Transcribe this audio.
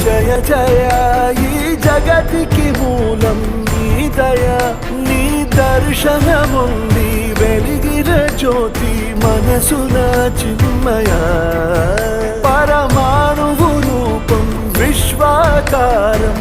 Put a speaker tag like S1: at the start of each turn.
S1: జయ జయ ఈ జగతికి మూలం నీ దయ నీ దర్శనముంది వెలిగిన జ్యోతి మనసున చిన్మయ పరమాణువు రూపం విశ్వాకారం